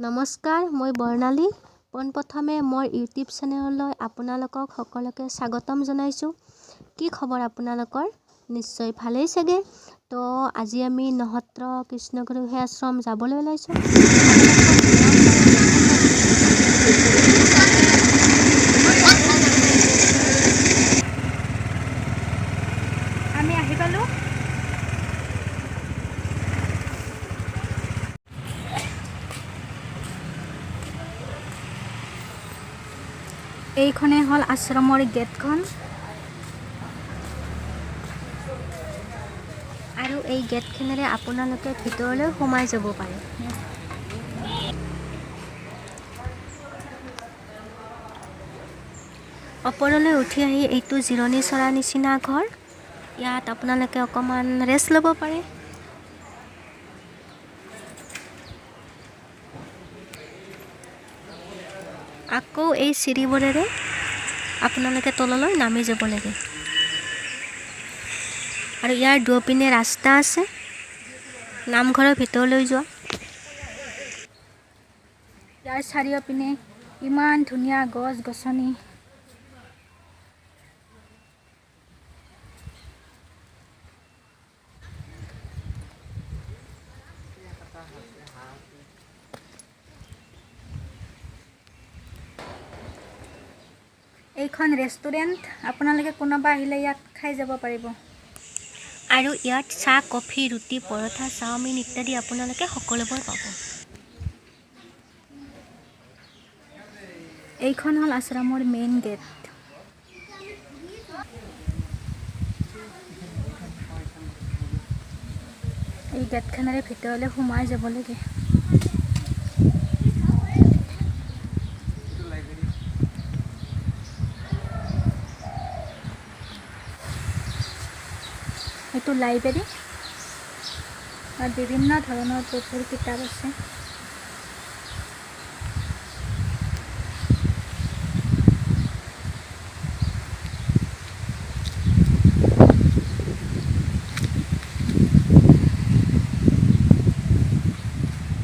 নমস্কাৰ, মই বৰ্ণালী। পোনপ্ৰথমে মোৰ ইউটিউব চেনেললৈ আপোনালোকক সকলোকে স্বাগতম জনাইছোঁ। কি খবৰ আপোনালোকৰ? নিশ্চয় ভালেই চাগে। তো আজি আমি নহত্ৰ কৃষ্ণগুৰু আশ্ৰম যাবলৈ ওলাইছোঁ। আমি আহি পালোঁ। এইখনে হ'ল আশ্ৰমৰ গেটখন, আৰু এই গেটখনেৰে আপোনালোকে ভিতৰলৈ সোমাই যাব পাৰে। ওপৰলৈ উঠি আহি এইটো জিৰণি চৰা নিচিনা ঘৰ। ইয়াত আপোনালোকে অকণমান ৰেষ্ট ল'ব পাৰে। আকৌ এই চিৰিবোৰেৰে আপোনালোকে তললৈ নামি যাব লাগে। আৰু ইয়াৰ দুয়োপিনে ৰাস্তা আছে নামঘৰৰ ভিতৰলৈ যোৱা। ইয়াৰ চাৰিওপিনে ইমান ধুনীয়া গছ গছনি। এইখন ৰেষ্টুৰেণ্ট, আপোনালোকে কোনোবা আহিলে ইয়াত খাই যাব পাৰিব। আৰু ইয়াত চাহ, কফি, ৰুটি, পৰঠা, চাওমিন ইত্যাদি আপোনালোকে সকলোবোৰ পাব। এইখন হ'ল আশ্ৰমৰ মেইন গেট। এই গেটখনেৰে ভিতৰলৈ সোমাই যাব লাগে। এইটো লাইব্ৰেৰী, আৰু বিভিন্ন ধৰণৰ প্ৰভুৰ কিতাপ আছে।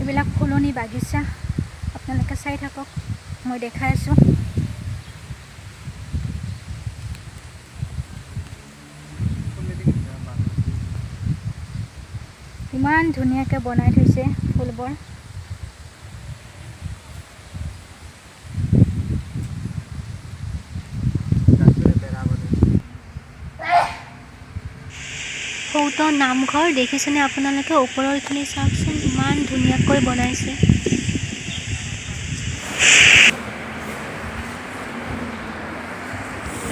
এইবিলাক ফুলনি বাগিচা, আপোনালোকে চাই থাকক, মই দেখাই আছোঁ। ইমান ধুনীয়াকৈ বনাই থৈছে ফুলবোৰ। সৌটো নামঘৰ দেখিছেনে আপোনালোকে? ওপৰৰখিনি চাওকচোন, ইমান ধুনীয়াকৈ বনাইছে।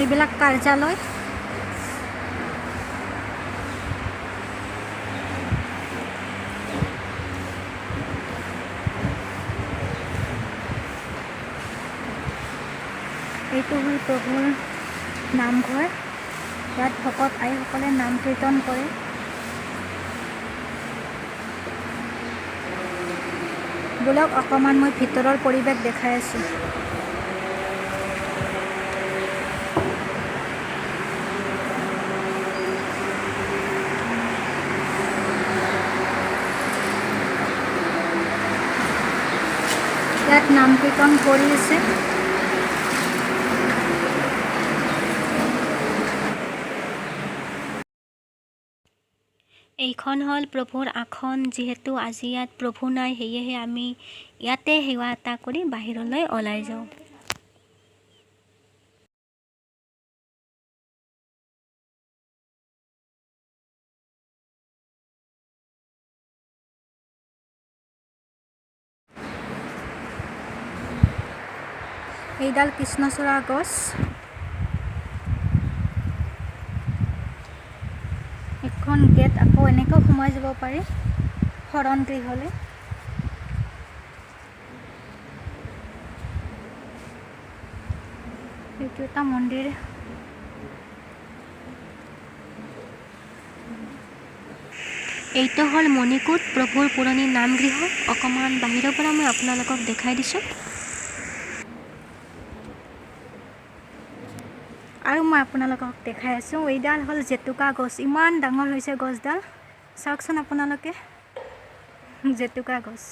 এইবিলাক কাৰ্যালয়। এইটো হ'ল প্ৰভুৰ নামঘৰ। ইয়াত ভকত আইসকলে নাম কীৰ্তন কৰে। বোলক অকণমান মই ভিতৰৰ পৰিৱেশ দেখাই আছোঁ। ইয়াত নাম কীৰ্তন কৰি আছে। এইখন হ'ল প্ৰভুৰ আসন। যিহেতু আজি ইয়াত প্ৰভু নাই, সেয়েহে আমি ইয়াতে সেৱা এটা কৰি বাহিৰলৈ ওলাই যাওঁ। এইডাল কৃষ্ণচূড়া গছ। এখন গেট, আকৌ এনেকৈ সোমাই যাব পাৰি শৰণ গৃহলৈ। এইটো এটা মন্দিৰ। এইটো হ'ল মণিকূট, প্ৰভুৰ পুৰণি নামগৃহ। অকণমান বাহিৰৰ পৰা মই আপোনালোকক দেখাই দিছোঁ। আৰু মই আপোনালোকক দেখাই আছোঁ, এইডাল হ'ল জেতুকা গছ। ইমান ডাঙৰ হৈছে গছডাল, চাওকচোন আপোনালোকে। জেতুকা গছ।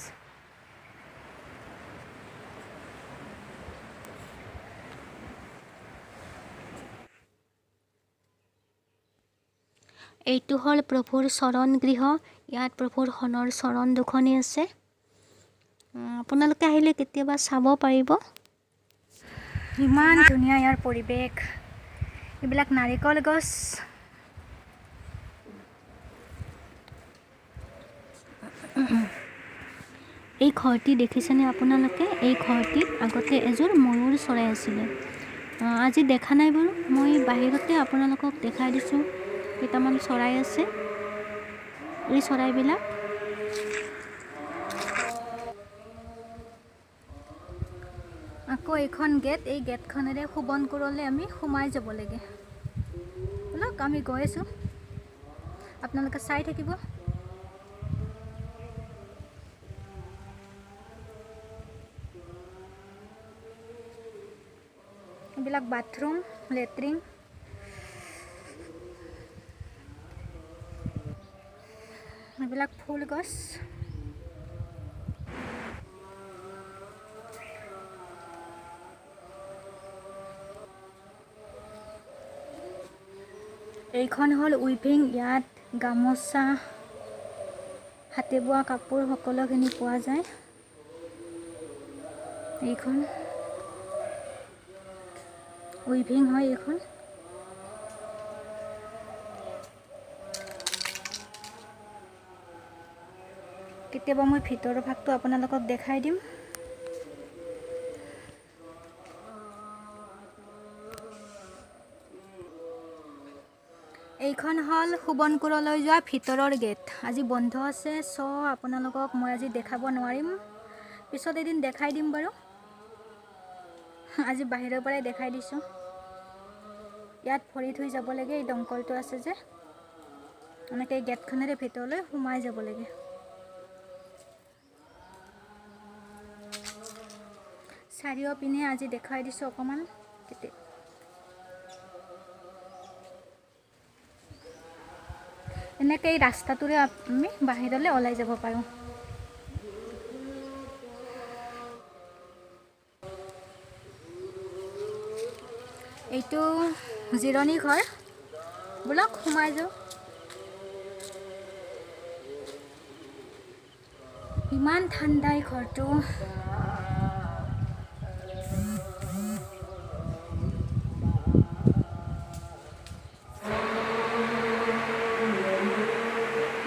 এইটো হ'ল প্ৰভুৰ চৰণ গৃহ। ইয়াত প্ৰভুৰ সোণৰ চৰণ দুখনি আছে। আপোনালোকে আহিলে কেতিয়াবা চাব পাৰিব। ইমান ধুনীয়া ইয়াৰ পৰিৱেশ। এইবিলাক নাৰিকল গছ। এই ঘৰটি দেখিছেনে আপোনালোকে? এই ঘৰটিত আগতে এযোৰ ময়ূৰ চৰাই আছিলে। আজি দেখা নাই বাৰু। মই বাহিৰতে আপোনালোকক দেখাই দিছোঁ। কেইটামান চৰাই আছে। এই চৰাইবিলাক আকৌ এইখন গেট। এই গেটখনেৰে সোৱণপুৰলৈ আমি সোমাই যাব লাগে। বলক আমি গৈ আছোঁ, আপোনালোকে চাই থাকিব। এইবিলাক বাথৰুম, লেট্ৰিন। এইবিলাক ফুল গছ। এইখন হ'ল উইভিং। ইয়াত গামোচা, হাতে বোৱা কাপোৰ সকলোখিনি পোৱা যায়। এইখন উইভিং হয়। এইখন কেতিয়াবা মই ভিতৰৰ ভাগটো আপোনালোকক দেখাই দিম। এইখন হ'ল সোৱণপুৰলৈ যোৱা ভিতৰৰ গেট। আজি বন্ধ আছে, আপোনালোকক মই আজি দেখাব নোৱাৰিম। পিছত এদিন দেখাই দিম বাৰু। আজি বাহিৰৰ পৰাই দেখাই দিছোঁ। ইয়াত ভৰি ধুই যাব লাগে। এই দমকলটো আছে যে, এনেকৈ এই গেটখনেৰে ভিতৰলৈ সোমাই যাব লাগে। চাৰিওপিনে আজি দেখাই দিছোঁ অকণমান। এনেকৈ এই ৰাস্তাটোৰে আমি বাহিৰলৈ ওলাই যাব পাৰোঁ। এইটো জিৰণি ঘৰ। বলক সোমাই যাওঁ। ইমান ঠাণ্ডা এই ঘৰটো।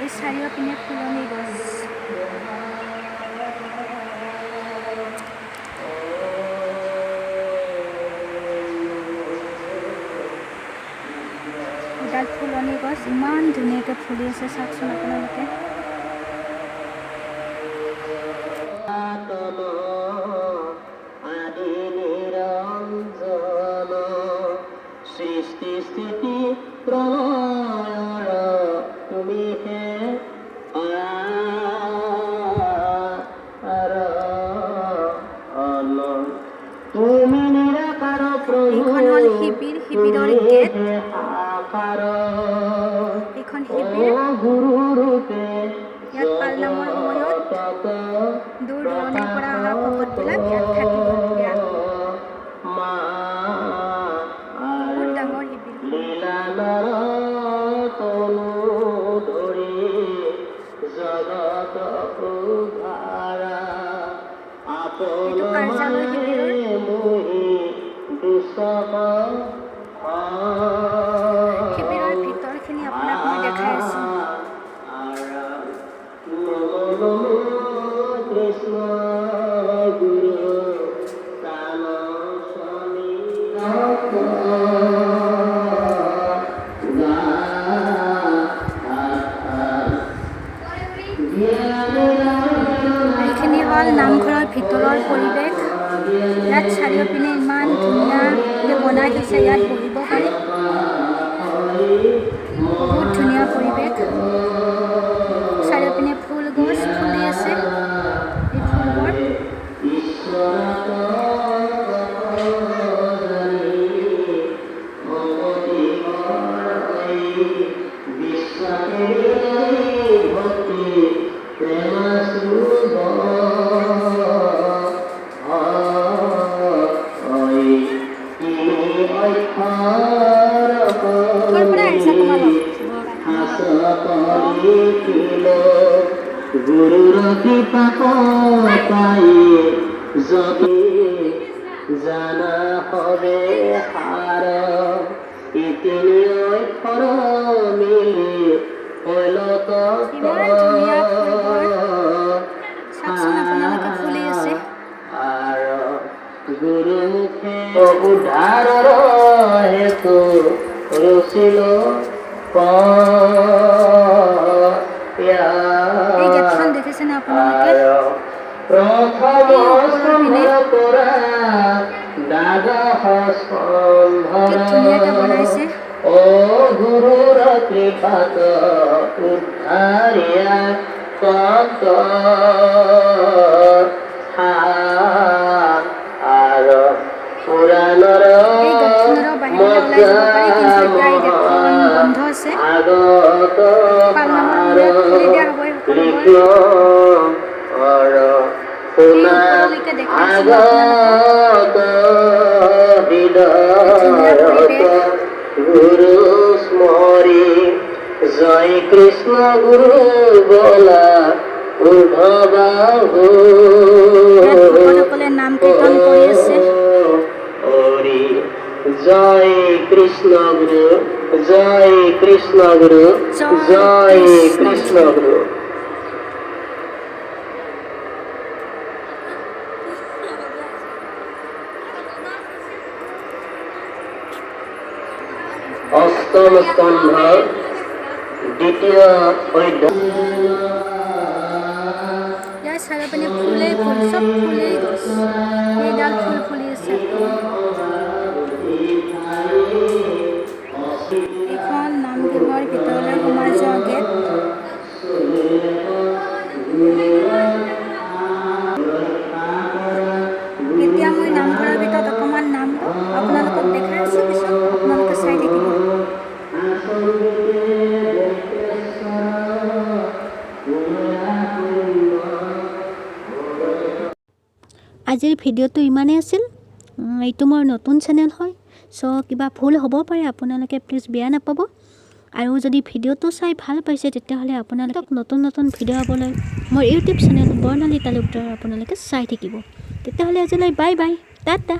এই চাৰিওপিনে ফুলনি গছ। এডাল ফুলনি গছ ইমান ধুনীয়াকৈ ফুলি আছে, চাওকচোন আপোনালোকে। সৃষ্টি স্থিতি প্ৰলয়ৰ তুমি হে তুমি নিৰাকাৰ প্ৰভু। এইখন হ'ল শিবিৰ, শিবিৰৰ গেট। এইখন শিবিৰ। গুৰু ৰূপে ইয়াত পালনামৰ সময়ত দূৰ দূৰণিৰ পৰা অহা ভকতবিলাক ইয়াত থাকিব। বহুত ডাঙৰ শিবিৰ। এইটো কাৰ্যালয় শিবিৰৰ। শিবিৰৰ ভিতৰখিনি আপোনাক মই দেখাই আছোঁ। কৃষ্ণ গুৰু এইখিনি হ'ল নামঘৰৰ ভিতৰৰ পৰিৱেশ। ইয়াত চাৰিওপিনে ইমান ধুনীয়াকৈ বনাই থৈছে। ইয়াত বহিব পাৰি। বহুত ধুনীয়া পৰিৱেশ। চাৰিওপিনে ফুল গছ ফুলি আছে। এই ফুলবোৰ প্ৰেম পাই যদি জানা হবে হাৰ ইতিনি অক্ষৰ মিলি হইল ইমান ধুনীয়া ফুলবোৰ চাওকচোন আপোনালোকে ফুলি আছে গুৰুমুখে উদ্ধাৰৰ হেতু ৰচিল এই গেটখন দেখিছেনে আপোনালোকে প্ৰথম স্তম্ভৰ পৰা দ্বাদশ কি ধুনীয়াকৈ বনাইছে স্তম্ভৰ ও গুৰুৰ কৃপাত উদ্ধাৰিয়া কত আৰু পুৰাণৰ এই গেটখনৰ বাহিৰলৈ ওলাই যাব পাৰি, কিন্তু এতিয়া এই গেটখন বন্ধ আছে। আগত পালনামৰ খুলি দিয়া হ'ব এই সকলোবোৰ। এই ওপৰলৈকে দেখাইছিলোঁ আগত ধুনীয়া পৰিৱেশ। গুৰু স্মৰি জয় কৃষ্ণ গুৰু বলা উৰ্ধবাহু ইয়াত ভকতসকলে নাম কীৰ্তন কৰি আছে। হৰি জয় কৃষ্ণ গুৰু জয় কৃষ্ণ গুৰু জয় কৃষ্ণ গুৰু অষ্টম স্কন্ধ দ্বিতীয় অধ্যায় ইয়াৰ চাৰিওপিনে ফুলেই ফুল, চব ফুলেই গছ। এইডাল ফুল ফুলি আছে। এইখন নামঘৰৰ ভিতৰলৈ সোমাই যোৱা গেট। এতিয়া মই নামঘৰৰ ভিতৰত অকণমান নাম আপোনালোকক দেখাই আছোঁ, পিছত আপোনালোকে চাই থাকিব। আজিৰ ভিডিঅ'টো ইমানেই আছিল। এইটো মোৰ নতুন চেনেল হয়, চ' কিবা ভুল হ'ব পাৰে, আপোনালোকে প্লিজ বেয়া নাপাব। আৰু যদি ভিডিঅ'টো চাই ভাল পাইছে তেতিয়াহ'লে আপোনালোকক নতুন নতুন ভিডিঅ' পাবলৈ মোৰ ইউটিউব চেনেল বৰ্ণালী তালুকদাৰ আপোনালোকে চাই থাকিব। তেতিয়াহ'লে আজিলৈ বাই বাই, টাটা।